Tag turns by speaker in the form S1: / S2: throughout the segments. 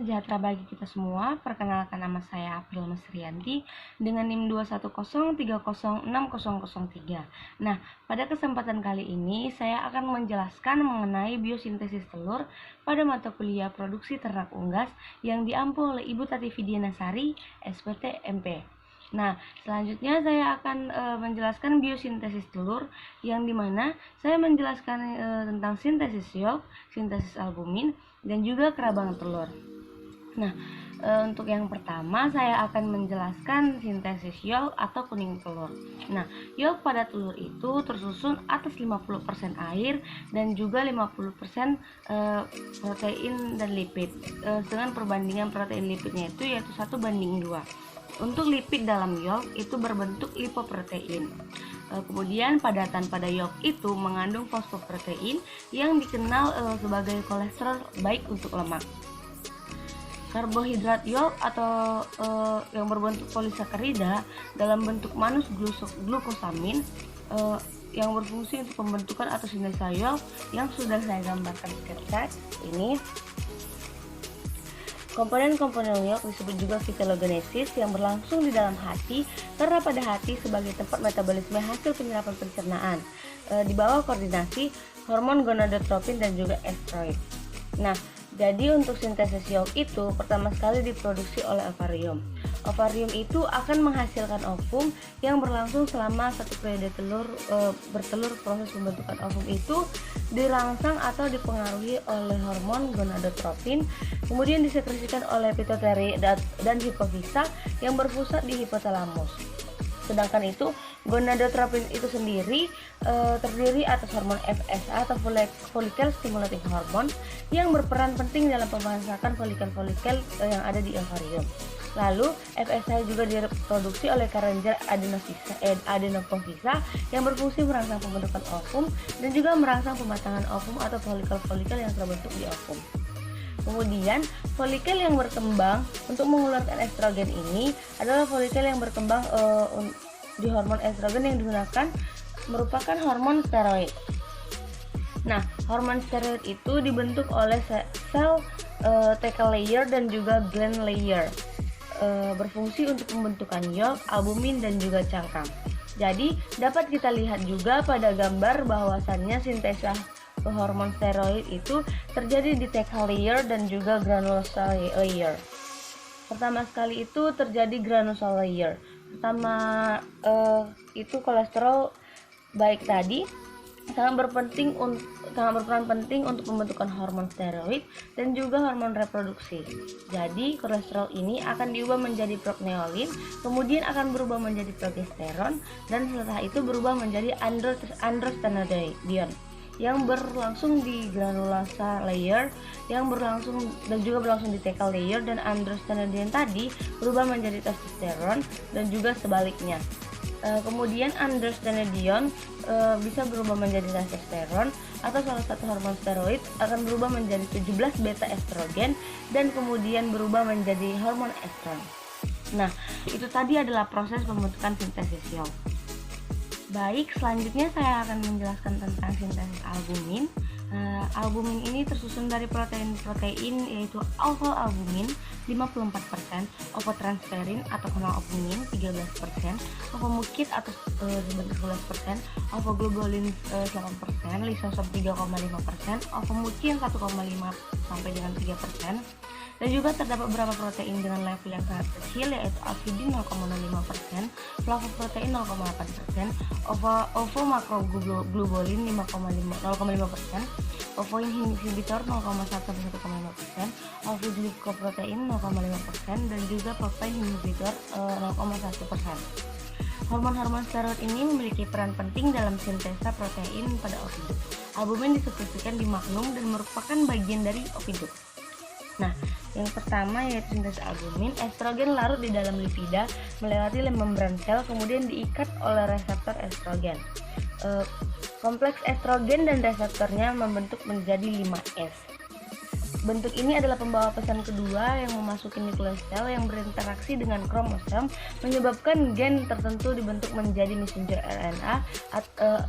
S1: sejahtera bagi kita semua. Perkenalkan, nama saya April Mesrianti dengan NIM 210306003. Nah, pada kesempatan kali ini saya akan menjelaskan mengenai biosintesis telur pada mata kuliah Produksi Ternak Unggas yang diampu oleh Ibu Tati Vidianasari, SPT MP. Nah, selanjutnya saya akan menjelaskan biosintesis telur, yang dimana saya menjelaskan tentang sintesis yolk, sintesis albumin, dan juga kerabang telur. Nah, untuk yang pertama saya akan menjelaskan sintesis yolk atau kuning telur. Nah, yolk pada telur itu tersusun atas 50% air dan juga 50% protein dan lipid, dengan perbandingan protein lipidnya itu yaitu 1:2. Untuk lipid dalam yolk itu berbentuk lipoprotein. Kemudian padatan pada yolk itu mengandung fosfoprotein yang dikenal sebagai kolesterol baik untuk lemak. Karbohidrat yolk atau yang berbentuk polisakarida dalam bentuk manus glukosamin yang berfungsi untuk pembentukan atau sintesa yolk yang sudah saya gambarkan sketsa ini. Komponen-komponen yolk disebut juga fitologenesis yang berlangsung di dalam hati, karena pada hati sebagai tempat metabolisme hasil penyerapan pencernaan di bawah koordinasi hormon gonadotropin dan juga estrogen. Nah, jadi untuk sintesis yolk itu pertama sekali diproduksi oleh ovarium. Ovarium itu akan menghasilkan ovum yang berlangsung selama satu periode bertelur. Proses pembentukan ovum itu dirangsang atau dipengaruhi oleh hormon gonadotropin, kemudian disekresikan oleh pituitari dan hipofisa yang berpusat di hipotalamus. Sedangkan itu gonadotropin itu sendiri terdiri atas hormon FSH atau follicle stimulating hormone yang berperan penting dalam pemangsakan folikel-folikel yang ada di ovarium. Lalu FSH juga diproduksi oleh kelenjar adenopofisa yang berfungsi merangsang pembentukan ovum dan juga merangsang pematangan ovum atau folikel-folikel yang terbentuk di ovum. Kemudian folikel yang berkembang untuk mengeluarkan estrogen ini adalah folikel yang berkembang di hormon estrogen yang digunakan merupakan hormon steroid. Nah, hormon steroid itu dibentuk oleh sel thecal layer dan juga gland layer, berfungsi untuk pembentukan yolk, albumin, dan juga cangkang. Jadi dapat kita lihat juga pada gambar bahwasannya sintesa hormon steroid itu terjadi di thecal layer dan juga granulosal layer. Pertama sekali itu terjadi granulosal layer. Pertama itu kolesterol baik tadi sangat berperan penting untuk pembentukan hormon steroid dan juga hormon reproduksi. Jadi kolesterol ini akan diubah menjadi progneolin, kemudian akan berubah menjadi progesteron, dan setelah itu berubah menjadi androstenedione yang berlangsung di granulosa layer yang berlangsung di thecal layer, dan androstenedione tadi berubah menjadi testosteron dan juga sebaliknya. Kemudian androstenedione bisa berubah menjadi testosteron atau salah satu hormon steroid akan berubah menjadi 17 beta estrogen dan kemudian berubah menjadi hormon estron. Nah, itu tadi adalah proses pembentukan sintesis yolk. Baik, selanjutnya saya akan menjelaskan tentang sintesis albumin. Albumin ini tersusun dari protein-protein yaitu alfa-albumin 54%, ovotransferin atau albumin 13%, ovomukit atau sebanyak 11%, ovoglobulin 8%, lisosom 3,5%, ovomucin 1,5 sampai dengan 3%. Dan juga terdapat beberapa protein dengan level yang sangat kecil yaitu alfidin 0,05%, flavoprotein 0,8%, ovomakroglobulin 0,5%, ovoinhibitor 0,1-1,5%, ovoglycoprotein 0,5%, dan juga protein inhibitor 0,1%. Hormon-hormon steroid ini memiliki peran penting dalam sintesa protein pada oviduk. Albumin disekresikan di magnum dan merupakan bagian dari oviduk. Nah, yang pertama yaitu sintesis albumin. Estrogen larut di dalam lipida melewati membran sel, kemudian diikat oleh reseptor estrogen. Kompleks estrogen dan reseptornya membentuk menjadi 5S. Bentuk ini adalah pembawa pesan kedua yang memasuki nukleus sel yang berinteraksi dengan kromosom, menyebabkan gen tertentu dibentuk menjadi messenger RNA atau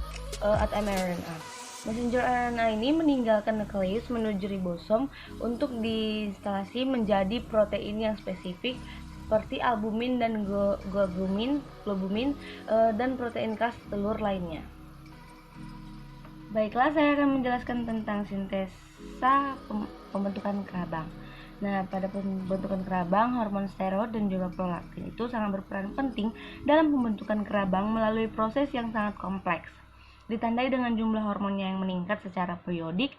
S1: mRNA. Messenger RNA ini meninggalkan nukleus menuju ribosom untuk diinstalasi menjadi protein yang spesifik seperti albumin dan globumin dan protein khas telur lainnya. Baiklah, saya akan menjelaskan tentang sintesa pembentukan kerabang. Nah, pada pembentukan kerabang, hormon steroid dan juga prolaktin itu sangat berperan penting dalam pembentukan kerabang melalui proses yang sangat kompleks. Ditandai dengan jumlah hormonnya yang meningkat secara periodik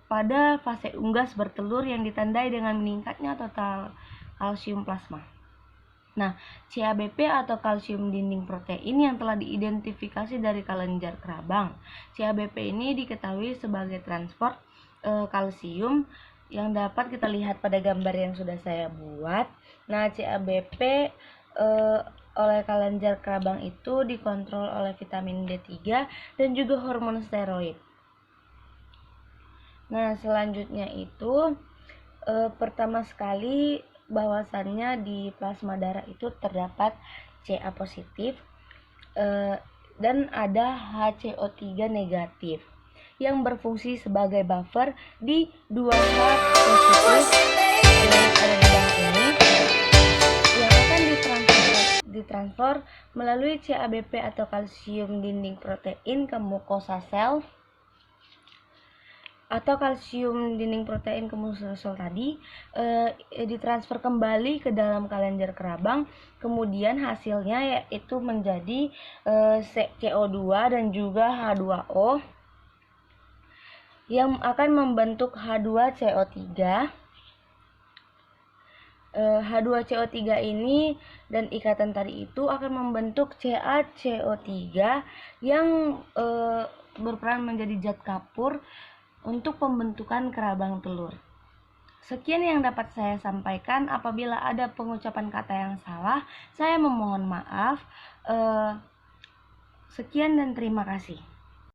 S1: pada fase unggas bertelur yang ditandai dengan meningkatnya total kalsium plasma. Nah, CABP atau kalsium dinding protein yang telah diidentifikasi dari kelenjar kerabang. CABP ini diketahui sebagai transport kalsium yang dapat kita lihat pada gambar yang sudah saya buat. Nah, CABP oleh kelenjar kerabang itu dikontrol oleh vitamin D3 dan juga hormon steroid. Nah, selanjutnya itu pertama sekali bahwasannya di plasma darah itu terdapat Ca positif dan ada HCO3 negatif yang berfungsi sebagai buffer di 2H positif yang ada di dalam ini yang akan ditransfer melalui CABP atau kalsium dinding protein ke mukosa sel atau kalsium dinding protein ke mukosa sel tadi ditransfer kembali ke dalam kelenjar kerabang, kemudian hasilnya yaitu menjadi CO2 dan juga H2O yang akan membentuk H2CO3. H2CO3 ini dan ikatan tadi itu akan membentuk CaCO3 yang berperan menjadi zat kapur untuk pembentukan kerabang telur. Sekian yang dapat saya sampaikan. Apabila ada pengucapan kata yang salah, saya memohon maaf. Sekian dan terima kasih.